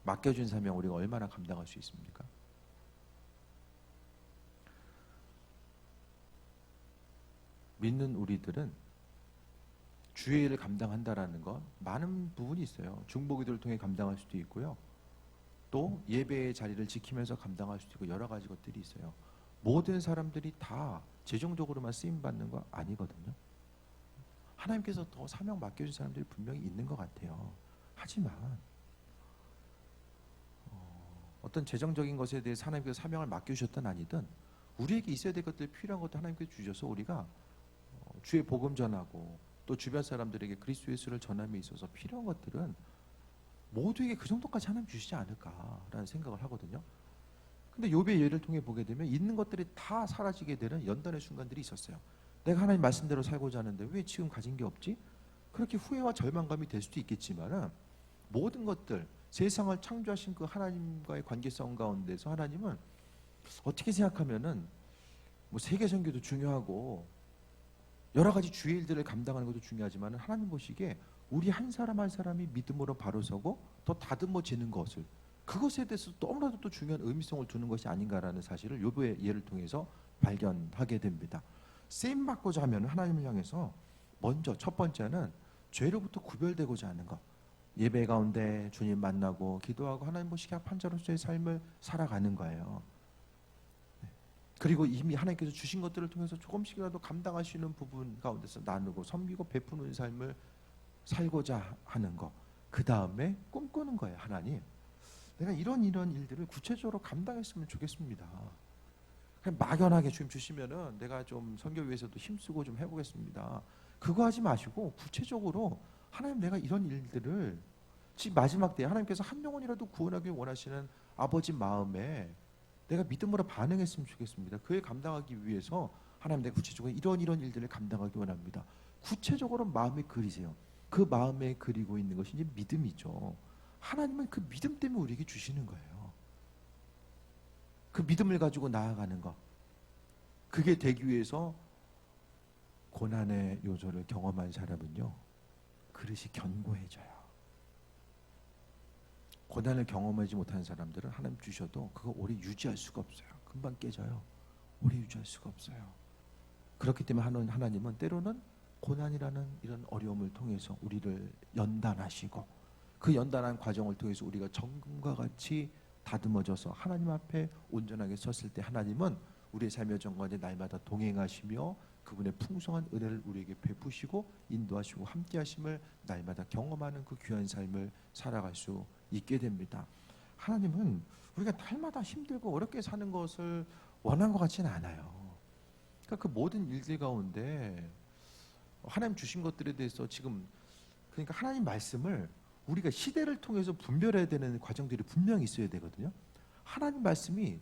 S1: 맡겨준 사명 우리가 얼마나 감당할 수 있습니까? 믿는 우리들은 주의 일을 감당한다라는 건 많은 부분이 있어요. 중보기도를 통해 감당할 수도 있고요. 또 예배의 자리를 지키면서 감당할 수도 있고 여러 가지 것들이 있어요. 모든 사람들이 다 재정적으로만 쓰임받는 거 아니거든요. 하나님께서 더 사명 맡겨준 사람들이 분명히 있는 것 같아요. 하지만 어떤 재정적인 것에 대해서 하나님께서 사명을 맡겨주셨든 아니든 우리에게 있어야 될 것들 필요한 것도 하나님께서 주셔서 우리가 주의 복음 전하고 또 주변 사람들에게 그리스도 예수를 전함에 있어서 필요한 것들은 모두에게 그 정도까지 하나님 주시지 않을까라는 생각을 하거든요. 근데 욥의 예를 통해 보게 되면 있는 것들이 다 사라지게 되는 연단의 순간들이 있었어요. 내가 하나님 말씀대로 살고자 하는데 왜 지금 가진 게 없지? 그렇게 후회와 절망감이 될 수도 있겠지만 모든 것들 세상을 창조하신 그 하나님과의 관계성 가운데서 하나님은 어떻게 생각하면은 뭐 세계 선교도 중요하고 여러 가지 주의 일들을 감당하는 것도 중요하지만 하나님 보시기에 우리 한 사람 한 사람이 믿음으로 바로 서고 더 다듬어지는 것을 그것에 대해서 너무나도 또 중요한 의미성을 두는 것이 아닌가라는 사실을 욥의 예를 통해서 발견하게 됩니다. 쓰임 받고자 하면 하나님을 향해서 먼저 첫 번째는 죄로부터 구별되고자 하는 것. 예배 가운데 주님 만나고 기도하고 하나님 보시기에 합한 자로서의 삶을 살아가는 거예요. 그리고 이미 하나님께서 주신 것들을 통해서 조금씩이라도 감당할 수 있는 부분 가운데서 나누고 섬기고 베푸는 삶을 살고자 하는 것. 그 다음에 꿈꾸는 거예요. 하나님, 내가 이런 일들을 구체적으로 감당했으면 좋겠습니다. 그냥 막연하게 주님 주시면은 내가 좀 선교 위해서도 힘쓰고 좀 해보겠습니다. 그거 하지 마시고 구체적으로 하나님 내가 이런 일들을 지금 마지막 때에 하나님께서 한 영혼이라도 구원하기 원하시는 아버지 마음에 내가 믿음으로 반응했으면 좋겠습니다. 그에 감당하기 위해서 하나님 내가 구체적으로 이런 일들을 감당하기 원합니다. 구체적으로 마음에 그리세요. 그 마음에 그리고 있는 것이 이제 믿음이죠. 하나님은 그 믿음 때문에 우리에게 주시는 거예요. 그 믿음을 가지고 나아가는 것. 그게 되기 위해서 고난의 요소를 경험한 사람은요, 그릇이 견고해져요. 고난을 경험하지 못하는 사람들은 하나님 주셔도 그거 오래 유지할 수가 없어요. 금방 깨져요. 오래 유지할 수가 없어요. 그렇기 때문에 하나님은 때로는 고난이라는 이런 어려움을 통해서 우리를 연단하시고, 그 연단한 과정을 통해서 우리가 정금과 같이 다듬어져서 하나님 앞에 온전하게 섰을 때 하나님은 우리의 삶의 정관에 날마다 동행하시며 그분의 풍성한 은혜를 우리에게 베푸시고 인도하시고 함께하심을 날마다 경험하는 그 귀한 삶을 살아갈 수 있게 됩니다. 하나님은 우리가 날마다 힘들고 어렵게 사는 것을 원한 것 같지는 않아요. 그러니까 그 모든 일들 가운데 하나님 주신 것들에 대해서 지금, 그러니까 하나님 말씀을 우리가 시대를 통해서 분별해야 되는 과정들이 분명히 있어야 되거든요. 하나님 말씀이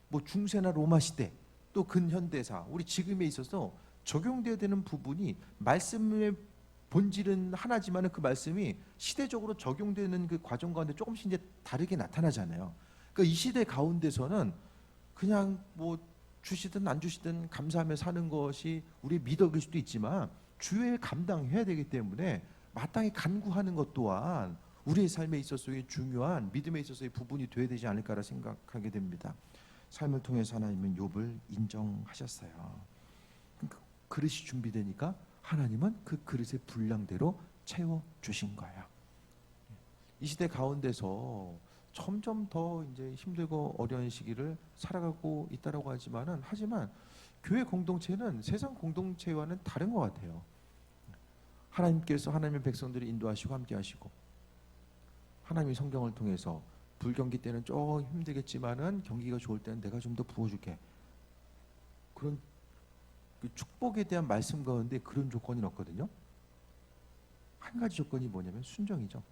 S1: 뭐 중세나 로마 시대 또 근현대사 우리 지금에 있어서 적용되어야 되는 부분이, 말씀의 본질은 하나지만 그 말씀이 시대적으로 적용되는 그 과정 가운데 조금씩 이제 다르게 나타나잖아요. 그러니까 이 시대 가운데서는 그냥 뭐 주시든 안 주시든 감사하며 사는 것이 우리의 미덕일 수도 있지만 주의 감당해야 되기 때문에 마땅히 간구하는 것 또한 우리의 삶에 있어서의 중요한 믿음에 있어서의 부분이 되어야 되지 않을까라 생각하게 됩니다. 삶을 통해서 하나님은 욥을 인정하셨어요. 그 그릇이 준비되니까 하나님은 그 그릇의 분량대로 채워주신 거예요. 이 시대 가운데서 점점 더 이제 힘들고 어려운 시기를 살아가고 있다라고 하지만 교회 공동체는 세상 공동체와는 다른 것 같아요. 하나님께서 하나님의 백성들을 인도하시고 함께하시고, 하나님의 성경을 통해서 불경기 때는 좀 힘들겠지만은 경기가 좋을 때는 내가 좀 더 부어줄게. 그런 그 축복에 대한 말씀 가운데 그런 조건이 없거든요. 한 가지 조건이 뭐냐면 순종이죠.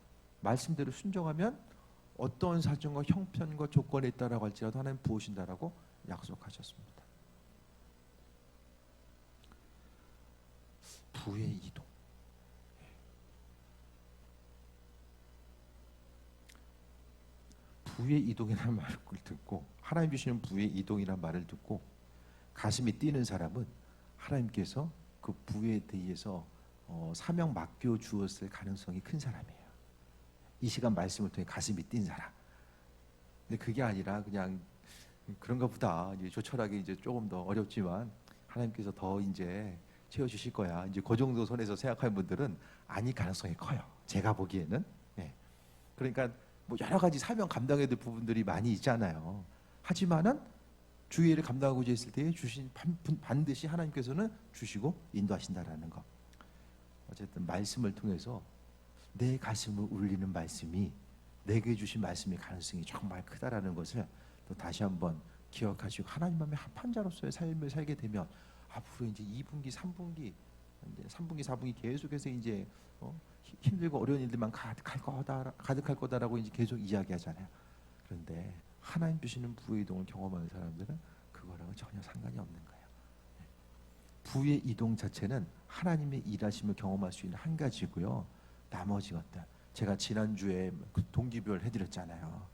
S1: 말씀대로 순종하면 어떤 사정과 형편과 조건에 있다라고 할지라도 하나님 부으신다라고 약속하셨습니다. 부의 이동. 부의 이동이라는 말을 듣고, 하나님 주시는 부의 이동이라는 말을 듣고 가슴이 뛰는 사람은 하나님께서 그 부에 대해서 사명 맡겨 주었을 가능성이 큰 사람이에요. 이 시간 말씀을 통해 가슴이 뛴 사람. 근데 그게 아니라 그냥 그런가 보다, 이제 조촐하게 이제 조금 더 어렵지만 하나님께서 더 이제 채워주실 거야, 이제 그 정도 선에서 생각하는 분들은 아닐 가능성이 커요. 제가 보기에는. 네. 그러니까 뭐 여러 가지 사명 감당해야 될 부분들이 많이 있잖아요. 하지만은 주의 일을 감당하고자 했을 때 주신 반드시 하나님께서는 주시고 인도하신다라는 거. 어쨌든 말씀을 통해서 내 가슴을 울리는 말씀이, 내게 주신 말씀의 가능성이 정말 크다라는 것을 또 다시 한번 기억하시고, 하나님 마음에 합한 자로서의 삶을 살게 되면 앞으로 이제 2분기, 3분기, 이제 3분기, 4분기 계속해서 이제 힘들고 어려운 일들만 가득할 거다라고 이제 계속 이야기하잖아요. 그런데 하나님 주시는 부의 이동을 경험하는 사람들은 그거랑은 전혀 상관이 없는 거예요. 부의 이동 자체는 하나님의 일하심을 경험할 수 있는 한 가지고요. 나머지 것들, 제가 지난주에 동기부여를 해드렸잖아요.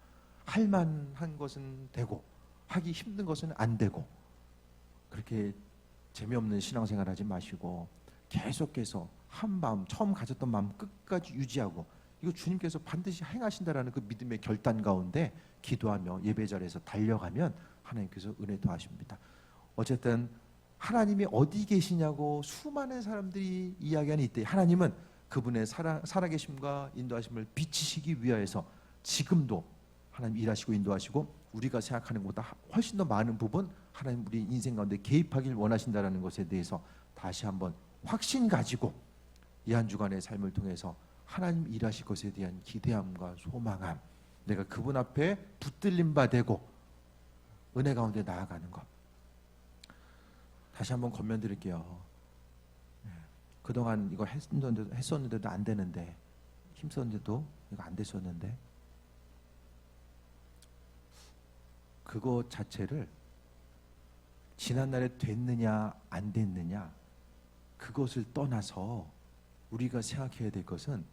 S1: 할 만한 것은 되고 하기 힘든 것은 안 되고, 그렇게 재미없는 신앙생활 하지 마시고 계속해서 한 마음, 처음 가졌던 마음 끝까지 유지하고, 이거 주님께서 반드시 행하신다라는 그 믿음의 결단 가운데 기도하며 예배 자리에서 달려가면 하나님께서 은혜 더하십니다. 어쨌든 하나님이 어디 계시냐고 수많은 사람들이 이야기하는 이때, 하나님은 그분의 살아계심과 인도하심을 비치시기 위하여서 지금도 하나님 일하시고 인도하시고, 우리가 생각하는 것보다 훨씬 더 많은 부분 하나님 우리 인생 가운데 개입하길 원하신다는 것에 대해서 다시 한번 확신 가지고 이 한 주간의 삶을 통해서 하나님 일하실 것에 대한 기대함과 소망함, 내가 그분 앞에 붙들림 바 되고 은혜 가운데 나아가는 것, 다시 한번 권면드릴게요. 그동안 이거 했었는데도 안 되는데, 힘썼는데도 이거 안 됐었는데, 그거 자체를 지난날에 됐느냐 안 됐느냐 그것을 떠나서 우리가 생각해야 될 것은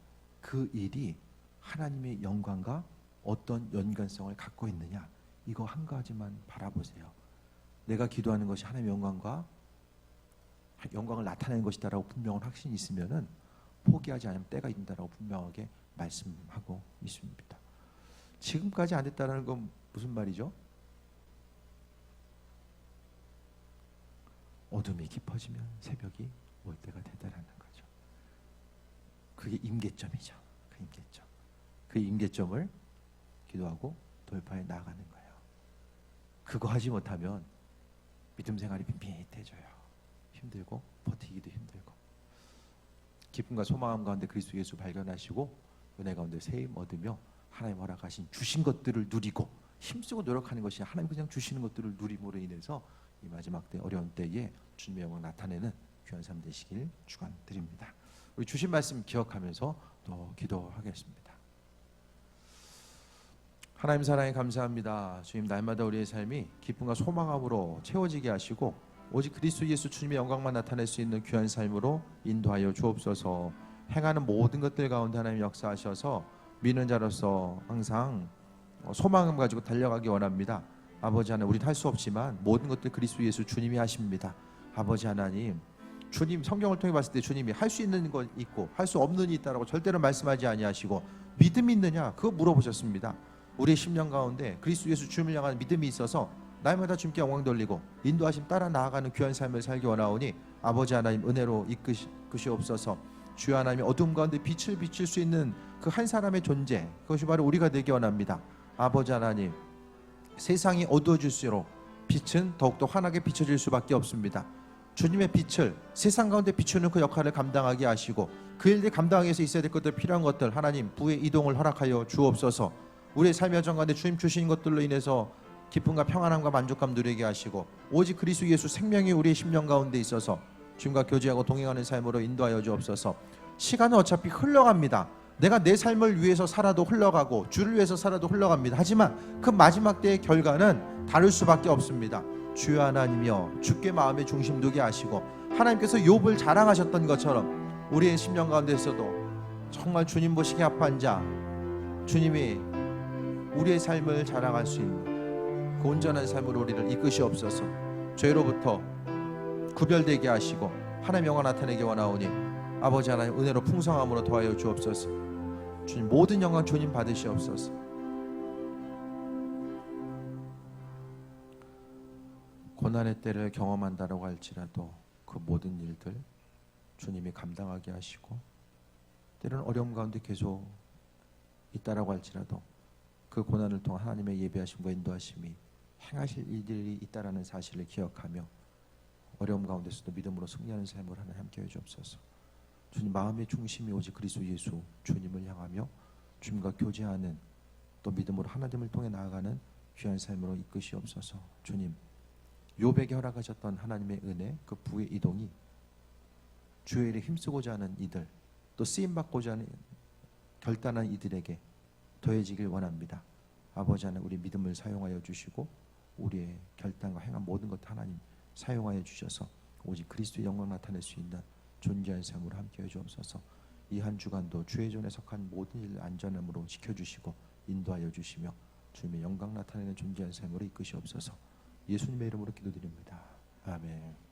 S1: 그 일이 하나님의 영광과 어떤 연관성을 갖고 있느냐, 이거 한 가지만 바라보세요. 내가 기도하는 것이 하나님의 영광을 나타내는 것이다라고 분명한 확신이 있으면은 포기하지 않으면 때가 있다라고 분명하게 말씀하고 있습니다. 지금까지 안 됐다는 건 무슨 말이죠? 어둠이 깊어지면 새벽이 올 때가 되다라는 거죠. 그게 임계점이죠. 그 임계점. 그 임계점을 기도하고 돌파해 나아가는 거예요. 그거 하지 못하면 믿음 생활이 밋밋해져요. 힘들고 버티기도 힘들고. 기쁨과 소망 가운데 그리스도 예수 발견하시고 은혜 가운데 세임 얻으며 하나님 허락하신 주신 것들을 누리고 힘쓰고 노력하는 것이 하나님 그냥 주시는 것들을 누림으로 인해서 이 마지막 때 어려운 때에 주님의 영광 나타내는 귀한 삶 되시길 축원드립니다. 우리 주신 말씀 기억하면서 또 기도하겠습니다. 하나님 사랑에 감사합니다. 주님 날마다 우리의 삶이 기쁨과 소망함으로 채워지게 하시고 오직 그리스도 예수 주님의 영광만 나타낼 수 있는 귀한 삶으로 인도하여 주옵소서. 행하는 모든 것들 가운데 하나님 역사하셔서 믿는 자로서 항상 소망을 가지고 달려가기 원합니다. 아버지 하나님, 우리는 할 수 없지만 모든 것들 그리스도 예수 주님이 하십니다. 아버지 하나님, 주님 성경을 통해 봤을 때 주님이 할 수 있는 것 있고 할 수 없는 이 있다라고 절대로 말씀하지 아니하시고 믿음이 있느냐 그거 물어보셨습니다. 우리의 심령 가운데 그리스도 예수 주님을 향한 믿음이 있어서 날마다 주님께 영광 돌리고 인도하심 따라 나아가는 귀한 삶을 살기 원하오니 아버지 하나님 은혜로 이끄시옵소서. 주여 하나님, 어둠 가운데 빛을 비칠 수 있는 그 한 사람의 존재, 그것이 바로 우리가 되기 원합니다. 아버지 하나님, 세상이 어두워질수록 빛은 더욱더 환하게 비춰질 수밖에 없습니다. 주님의 빛을 세상 가운데 비추는 그 역할을 감당하게 하시고 그 일들 감당하기 위해서 있어야 될 것들, 필요한 것들 하나님 부의 이동을 허락하여 주옵소서. 우리의 삶의 여정 가운데 주님 주신 것들로 인해서 기쁨과 평안함과 만족감 누리게 하시고 오직 그리스도 예수 생명이 우리의 심령 가운데 있어서 주님과 교제하고 동행하는 삶으로 인도하여 주옵소서. 시간은 어차피 흘러갑니다. 내가 내 삶을 위해서 살아도 흘러가고 주를 위해서 살아도 흘러갑니다. 하지만 그 마지막 때의 결과는 다를 수밖에 없습니다. 주여 하나님이여, 주께 마음의 중심 두게 하시고 하나님께서 욥을 자랑하셨던 것처럼 우리의 심령 가운데서도 정말 주님 보시기에 합한 자, 주님이 우리의 삶을 자랑할 수 있는 그 온전한 삶으로 우리를 이끄시옵소서. 죄로부터 구별되게 하시고 하나님의 영광 나타내기 원하오니 아버지 하나님 은혜로 풍성함으로 도와여 주옵소서. 주님 모든 영광 주님 받으시옵소서. 고난의 때를 경험한다라고 할지라도 그 모든 일들 주님이 감당하게 하시고 때로는 어려움 가운데 계속 있다라고 할지라도 그 고난을 통한 하나님의 예배하심과 인도하심이 행하실 일들이 있다라는 사실을 기억하며 어려움 가운데서도 믿음으로 승리하는 삶을 하나님 함께 해주옵소서. 주님 마음의 중심이 오직 그리스도 예수 주님을 향하며 주님과 교제하는 또 믿음으로 하나님을 통해 나아가는 귀한 삶으로 이끄시옵소서. 주님 욥에게 허락하셨던 하나님의 은혜, 그 부의 이동이 주의 일에 힘쓰고자 하는 이들, 또 쓰임받고자 하는 결단한 이들에게 더해지길 원합니다. 아버지 하나님 우리 믿음을 사용하여 주시고 우리의 결단과 행한 모든 것 하나님 사용하여 주셔서 오직 그리스도의 영광 나타낼 수 있는 존귀한 삶으로 함께해 주옵소서. 이 한 주간도 주의 존에 속한 모든 일을 안전함으로 지켜주시고 인도하여 주시며 주님의 영광 나타내는 존귀한 삶으로 이끄시옵소서. 예수님의 이름으로 기도드립니다. 아멘.